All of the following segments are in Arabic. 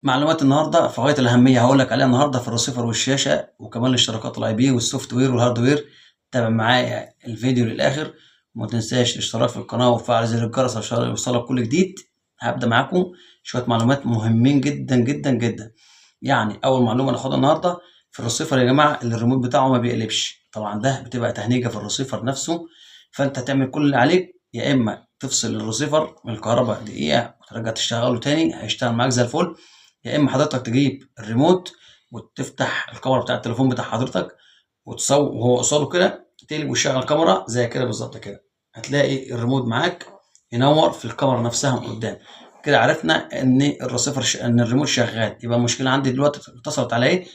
معلومات النهارده في غاية الأهمية هاقول لك عليها النهارده في الرسيفر والشاشة، وكمان الاشتراكات الIP والسوفت وير والهارد وير. تابع معايا الفيديو للآخر، وما تنساش الاشتراك في القناة وتفعل زر الجرس عشان يوصلك كل جديد. هابدأ معاكم شوية معلومات مهمين جدًا جدًا جدًا. يعني أول معلومة ناخدها النهارده في الرسيفر يا جماعة اللي الريموت بتاعه ما بيقلبش، طبعًا ده بتبقى تهنيجة في الرسيفر نفسه، فأنت هتعمل كل اللي عليك يا إما تفصل الرسيفر من الكهربا دقيقة وترجع تشغله تاني هيشتغل معاك زي الفل، يا إما حضرتك تجيب الريموت وتفتح الكاميرا بتاع التليفون بتاع حضرتك وهو قصاده كده تقلب وتشغل الكاميرا زي كده بالضبط كده، هتلاقي الريموت معاك ينور في الكاميرا نفسها من قدام، كده عرفنا إن إن الريموت شغال، يبقى المشكلة عندي دلوقتي اتصلت على إيه؟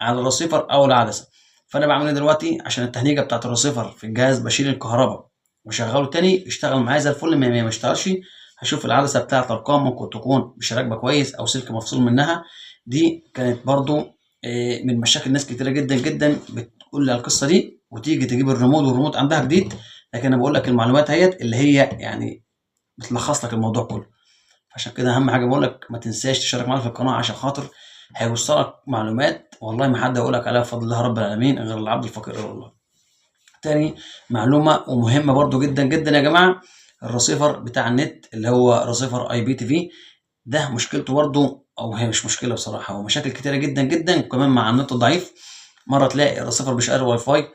على الرسيفر أو العدسة، فأنا باعمل إيه دلوقتي عشان التهنيجة بتاعة الرسيفر في الجهاز باشيل الكهربا واشغله تاني يشتغل معايا زي الفل مية مية، ما اشتغلش هاشوف العدسة بتاعة الأرقام ممكن تكون مش راكبة كويس أو سلك مفصول منها، دي كانت برضه من مشاكل ناس كتيرة جدًا جدًا بتقول لي على القصة دي وتيجي تجيب الريموت والريموت عندها جديد، لكن أنا باقول لك المعلومات أهيّة اللي هي يعني بتلخص لك الموضوع كله. عشان كده أهم حاجة باقول لك ما تنساش تشترك معانا في القناة عشان خاطر هيوصلك معلومات والله ما حد هيقول لك عليها بفضل الله رب العالمين غير العبد الفقير إلى الله. تاني معلومة ومهمة برضه جدًا جدًا يا جماعة، الرسيفر بتاع النت اللي هو رسيفر IPTV ده مشكلته برضه أو هي مش مشكلة بصراحة، هو مشاكل كتيرة جدًا جدًا وكمان مع النت الضعيف، مرة تلاقي الرسيفر بيشير واي فاي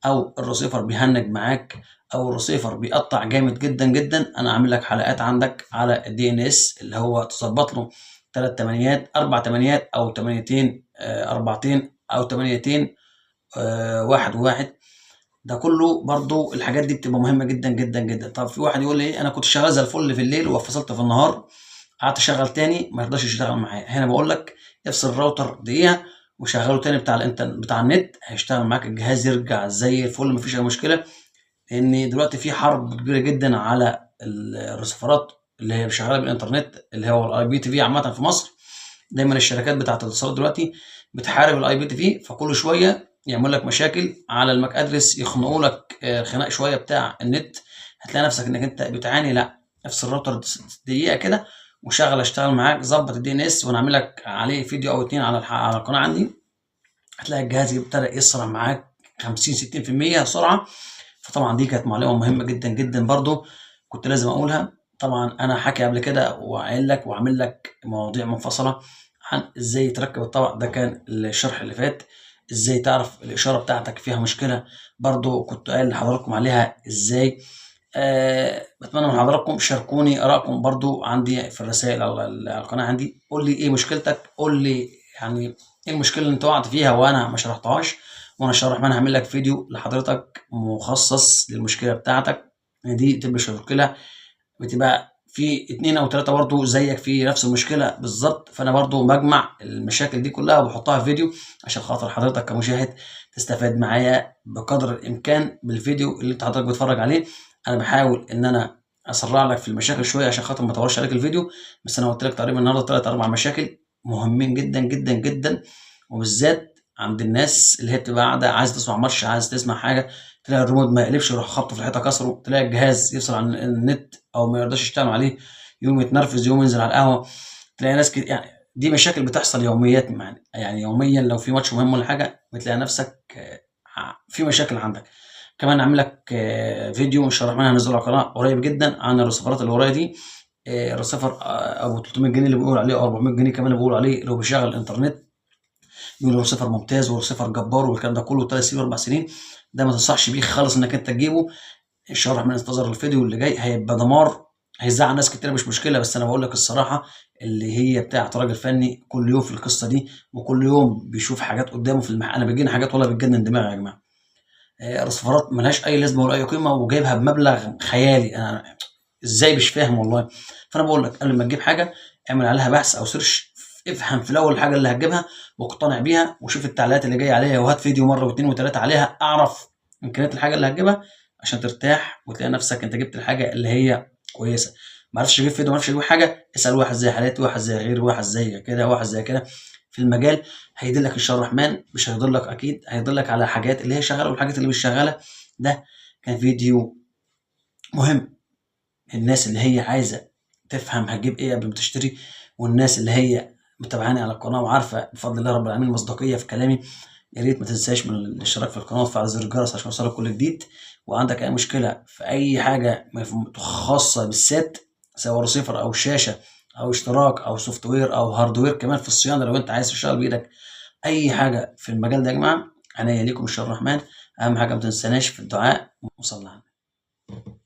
أو الرسيفر بيهنج معاك أو الرسيفر بيقطّع جامد جدًا جدًا، أنا عامل لك حلقات عندك على الDNS اللي هو تضبّط له 3 تمانيات، 4 تمانيات أو تمانيتين 4 أو تمانيتين 1 و1. ده كله برضه الحاجات دي بتبقى مهمة جدًا جدًا جدًا. طب في واحد يقول لي إيه أنا كنت شغال زي الفل في الليل وفصلت في النهار، قعدت أشغّل تاني ما يرضاش يشتغل معايا، هنا باقول لك افصل الراوتر دقيقة وشغّله تاني بتاع النت هيشتغل معاك الجهاز يرجع زي الفل ما فيش أي مشكلة، لإن دلوقتي في حرب كبيرة جدًا على الرسيفرات اللي هي شغّالة بالإنترنت اللي هو الIPTV عامةً في مصر، دايمًا الشركات بتاعة الاتصالات دلوقتي بتحارب الIPTV فكل شوية يعملوا لك مشاكل على الMAC address يخنقوا لك خناق شوية بتاع النت، هتلاقي نفسك إنك أنت بتعاني لأ، افصل الراوتر دقيقة كده وشغّل اشتغل معاك، ضبّط الDNS وأنا عامل لك عليه فيديو أو 2 على القناة عندي، هتلاقي الجهاز ابتدى يسرع معاك 50 60% سرعة، فطبعًا دي كانت معلومة مهمة جدًا جدًا برضه كنت لازم أقولها، طبعًا أنا حاكي قبل كده وقايل لك وعامل لك مواضيع منفصلة عن إزاي تركب الطبق، ده كان الشرح اللي فات، إزاي تعرف الإشارة بتاعتك فيها مشكلة، برضه كنت قايل لحضراتكم عليها إزاي. باتمنى من حضراتكم شاركوني آرائكم برضه عندي في الرسايل على القناة عندي، قُل لي إيه مشكلتك، قُل لي يعني إيه المشكلة اللي أنت وقعت فيها وأنا ما شرحتهاش، وأنا الشرح منها هاعمل لك فيديو لحضرتك مخصص للمشكلة بتاعتك، إن دي تبقى مشكلة بتبقى في 2 أو 3 برضه زيك في نفس المشكلة بالضبط، فأنا برضه باجمع المشاكل دي كلها وباحطها في فيديو عشان خاطر حضرتك كمشاهد تستفاد معايا بقدر الإمكان بالفيديو اللي أنت حضرتك بتتفرج عليه، أنا باحاول إن أنا أسرّع لك في المشاكل شوية عشان خاطر ما اطوّلش عليك الفيديو، بس أنا قُلت لك تقريبًا النهارده 3، 4 مشاكل مهمين جدًا، جدًا، جدًا، وبالذات عند الناس اللي هي بتبقى قاعدة عايزة تسمع ماتش، عايزة تسمع حاجة، تلاقي الريموت ما يقلبش يروح خابطه في الحيطة كسره، تلاقي الجهاز يفصل عن النت أو ما يرضاش يشتغل عليه، يقوم يتنرفز، يقوم ينزل على القهوة، تلاقي ناس يعني دي مشاكل بتحصل يوميات يعني يوميًا لو في ماتش مهم والّا حاجة بتلاقي نفسك في مشاكل عندك. كمان هاعمل لك فيديو إن شاء الله الرحمن هانزّله على القناة قريب جدًا عن الرسيفرات اللي ورايا دي، الرسيفر أبو 300 جنيه اللي بيقولوا عليه أو 400 جنيه كمان اللي بيقولوا عليه اللي هو بيشغّل الإنترنت، بيقولوا رسيفر ممتاز ورسيفر جبار والكلام ده كله 3 سنين و4 سنين، ده ما تنصحش بيه خالص إنك أنت تجيبه، إن شاء الله الرحمن انتظر الفيديو اللي جاي هيبقى دمار، هيزعّل ناس كتيرة مش مشكلة، بس أنا باقول لك الصراحة اللي هي بتاعة راجل فني كل يوم في القصة دي، وكل يوم بيشوف حاجات قدّامه في أنا بتجيني حاجات والله بتجنن دماغي يا جماعة، رسيفرات ما لهاش أي لازمة ولا أي قيمة وجايبها بمبلغ خيالي، أنا إزاي مش فاهم والله، فأنا باقول لك قبل ما تجيب حاجة اعمل عليها بحث أو search افهم في الأول الحاجة اللي هتجيبها واقتنع بيها وشوف التعليقات اللي جاية عليها وهات فيديو مرة و2 و3 عليها، أعرف إمكانيات الحاجة اللي هتجيبها عشان ترتاح وتلاقي نفسك أنت جبت الحاجة اللي هي كويسة، ما عرفتش تجيب فيديو ما عرفتش تجيب حاجة اسأل واحد زي حالاتي، واحد زي غيري، واحد زي كده، واحد زي كده في المجال هيدلك إن شاء الله الرحمن، مش هيضلك أكيد، هيدلك على حاجات اللي هي شغالة والحاجات اللي مش شغالة، ده كان فيديو مهم. الناس اللي هي عايزة تفهم هتجيب إيه قبل ما تشتري، والناس اللي هي متابعاني على القناه وعارفه بفضل الله رب العالمين مصداقيه في كلامي، يا ريت ما تنساش من الاشتراك في القناه وتفعل زر الجرس عشان يوصلك كل جديد. وعندك اي مشكله في اي حاجه خاصه بالسات، سواء ريسيفر او شاشه او اشتراك او سوفت وير او هاردوير كمان في الصيانه، لو انت عايز تشتغل بايدك اي حاجه في المجال ده يا جماعه، عناية ليكم ان شاء الله الرحمن. اهم حاجه ما تنساناش في الدعاء وصلى على النبي.